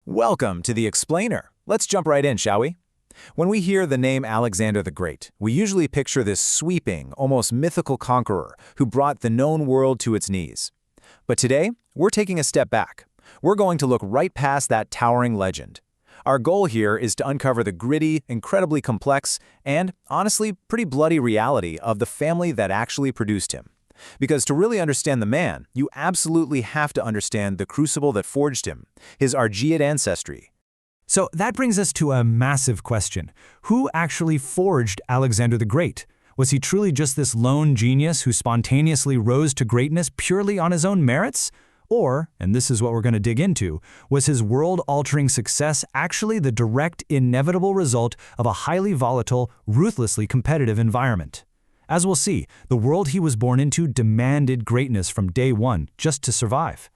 Welcome to The Explainer. Let's jump right in, shall we? When we hear the name Alexander the Great, we usually picture this sweeping, almost mythical conqueror who brought the known world to its knees. But today, we're taking a step back. We're going to look right past that towering legend. Our goal here is to uncover the gritty, incredibly complex, and, honestly, pretty bloody reality of the family that actually produced him. Because to really understand the man, you absolutely have to understand the crucible that forged him, his Argead ancestry. So that brings us to a massive question. Who actually forged Alexander the Great? Was he truly just this lone genius who spontaneously rose to greatness purely on his own merits? Or, and this is what we're going to dig into, was his world-altering success actually the direct, inevitable result of a highly volatile, ruthlessly competitive environment? As we'll see, the world he was born into demanded greatness from day one just to survive.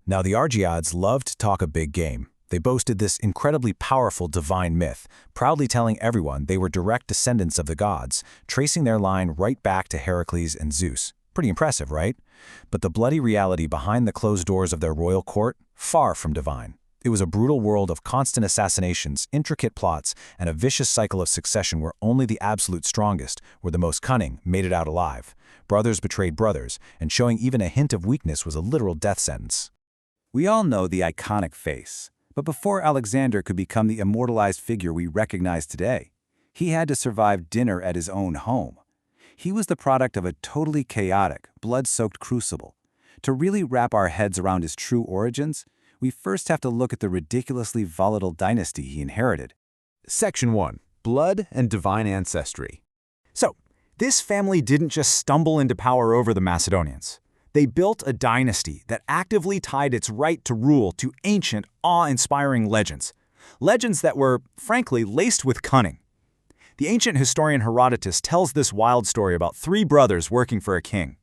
Now, the Argeads loved to talk a big game. They boasted this incredibly powerful divine myth, proudly telling everyone they were direct descendants of the gods, tracing their line right back to Heracles and Zeus. Pretty impressive, right? But the bloody reality behind the closed doors of their royal court, far from divine. It was a brutal world of constant assassinations, intricate plots, and a vicious cycle of succession where only the absolute strongest, or the most cunning, made it out alive. Brothers betrayed brothers, and showing even a hint of weakness was a literal death sentence. We all know the iconic face, but before Alexander could become the immortalized figure we recognize today, he had to survive dinner at his own home. He was the product of a totally chaotic, blood-soaked crucible. To really wrap our heads around his true origins, we first have to look at the ridiculously volatile dynasty he inherited. Section 1. Blood and Divine Ancestry. So, this family didn't just stumble into power over the Macedonians. They built a dynasty that actively tied its right to rule to ancient, awe-inspiring legends. Legends that were, frankly, laced with cunning. The ancient historian Herodotus tells this wild story about three brothers working for a king.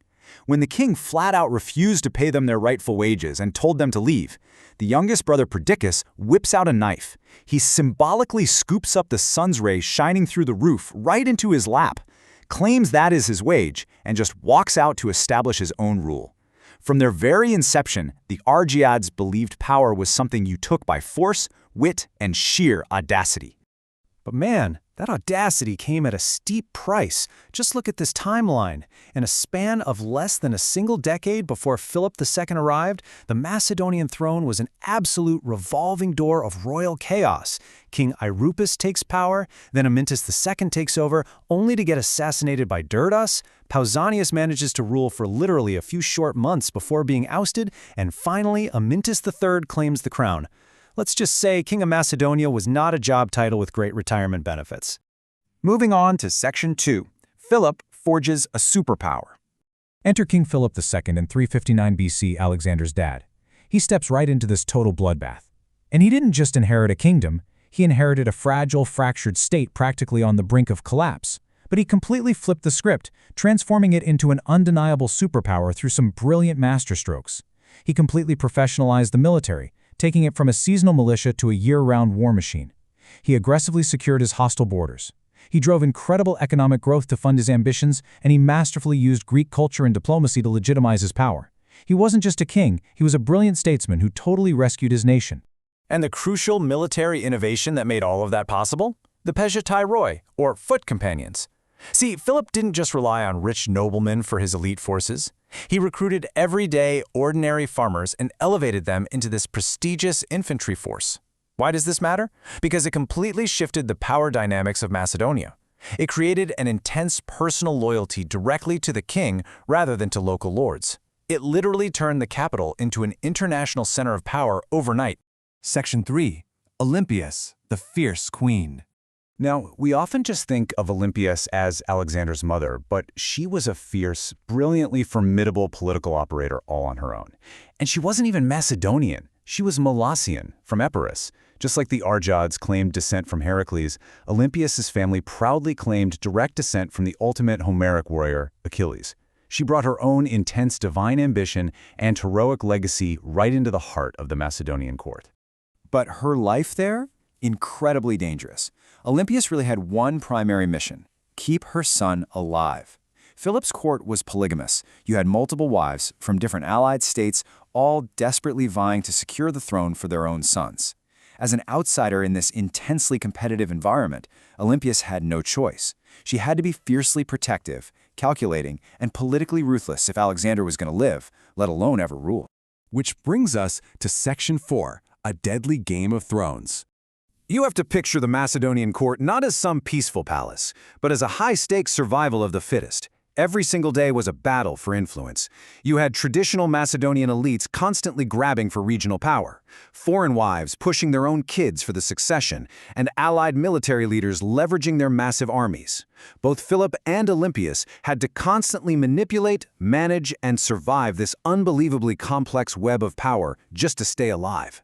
When the king flat out refused to pay them their rightful wages and told them to leave, the youngest brother Perdiccas whips out a knife. He symbolically scoops up the sun's rays shining through the roof right into his lap, claims that is his wage, and just walks out to establish his own rule. From their very inception, the Argeads believed power was something you took by force, wit, and sheer audacity. But man, that audacity came at a steep price. Just look at this timeline. In a span of less than a single decade before Philip II arrived, the Macedonian throne was an absolute revolving door of royal chaos. King Eurupus takes power, then Amyntas II takes over, only to get assassinated by Derdas. Pausanias manages to rule for literally a few short months before being ousted, and finally Amyntas III claims the crown. Let's just say King of Macedonia was not a job title with great retirement benefits. Moving on to Section 2. Philip forges a superpower. Enter King Philip II in 359 BC, Alexander's dad. He steps right into this total bloodbath. And he didn't just inherit a kingdom, he inherited a fragile, fractured state practically on the brink of collapse. But he completely flipped the script, transforming it into an undeniable superpower through some brilliant masterstrokes. He completely professionalized the military, taking it from a seasonal militia to a year-round war machine. He aggressively secured his hostile borders. He drove incredible economic growth to fund his ambitions, and he masterfully used Greek culture and diplomacy to legitimize his power. He wasn't just a king, he was a brilliant statesman who totally rescued his nation. And the crucial military innovation that made all of that possible? The Peshetai Roi, or foot companions. See, Philip didn't just rely on rich noblemen for his elite forces. He recruited everyday, ordinary farmers and elevated them into this prestigious infantry force. Why does this matter? Because it completely shifted the power dynamics of Macedonia. It created an intense personal loyalty directly to the king rather than to local lords. It literally turned the capital into an international center of power overnight. Section 3. Olympias, the fierce queen. Now, we often just think of Olympias as Alexander's mother, but she was a fierce, brilliantly formidable political operator all on her own. And she wasn't even Macedonian. She was Molossian, from Epirus. Just like the Argeads claimed descent from Heracles, Olympias' family proudly claimed direct descent from the ultimate Homeric warrior, Achilles. She brought her own intense divine ambition and heroic legacy right into the heart of the Macedonian court. But her life there? Incredibly dangerous. Olympias really had one primary mission: keep her son alive. Philip's court was polygamous. You had multiple wives from different allied states, all desperately vying to secure the throne for their own sons. As an outsider in this intensely competitive environment, Olympias had no choice. She had to be fiercely protective, calculating, and politically ruthless if Alexander was going to live, let alone ever rule. Which brings us to Section 4, a deadly Game of Thrones. You have to picture the Macedonian court not as some peaceful palace, but as a high-stakes survival of the fittest. Every single day was a battle for influence. You had traditional Macedonian elites constantly grabbing for regional power, foreign wives pushing their own kids for the succession, and allied military leaders leveraging their massive armies. Both Philip and Olympias had to constantly manipulate, manage, and survive this unbelievably complex web of power just to stay alive.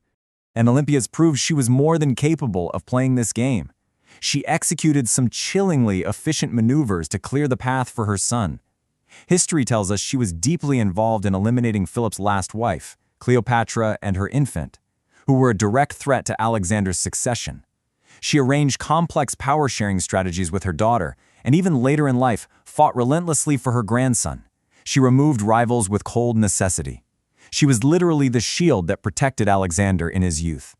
And Olympias proved she was more than capable of playing this game. She executed some chillingly efficient maneuvers to clear the path for her son. History tells us she was deeply involved in eliminating Philip's last wife, Cleopatra, and her infant, who were a direct threat to Alexander's succession. She arranged complex power-sharing strategies with her daughter, and even later in life, fought relentlessly for her grandson. She removed rivals with cold necessity. She was literally the shield that protected Alexander in his youth.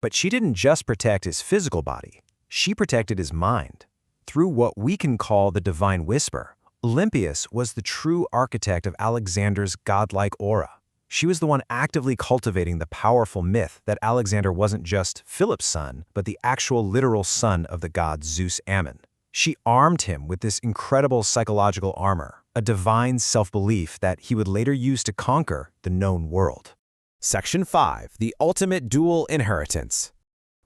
But she didn't just protect his physical body. She protected his mind. Through what we can call the divine whisper, Olympias was the true architect of Alexander's godlike aura. She was the one actively cultivating the powerful myth that Alexander wasn't just Philip's son, but the actual literal son of the god Zeus Ammon. She armed him with this incredible psychological armor, a divine self-belief that he would later use to conquer the known world. Section 5, the ultimate dual inheritance.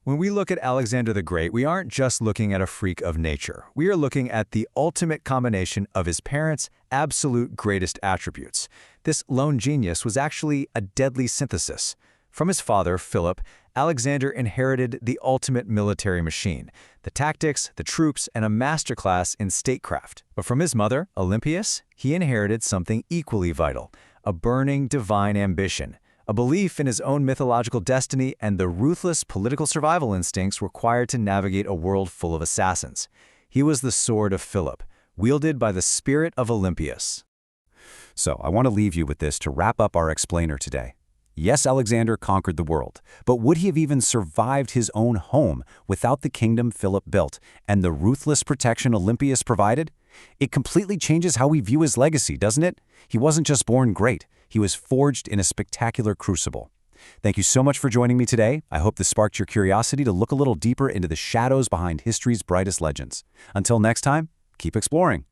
When we look at Alexander the Great, we aren't just looking at a freak of nature. We are looking at the ultimate combination of his parents' absolute greatest attributes. This lone genius was actually a deadly synthesis. From his father, Philip, Alexander inherited the ultimate military machine, the tactics, the troops, and a masterclass in statecraft. But from his mother, Olympias, he inherited something equally vital, a burning divine ambition, a belief in his own mythological destiny, and the ruthless political survival instincts required to navigate a world full of assassins. He was the sword of Philip, wielded by the spirit of Olympias. So I want to leave you with this to wrap up our explainer today. Yes, Alexander conquered the world, but would he have even survived his own home without the kingdom Philip built and the ruthless protection Olympias provided? It completely changes how we view his legacy, doesn't it? He wasn't just born great. He was forged in a spectacular crucible. Thank you so much for joining me today. I hope this sparked your curiosity to look a little deeper into the shadows behind history's brightest legends. Until next time, keep exploring.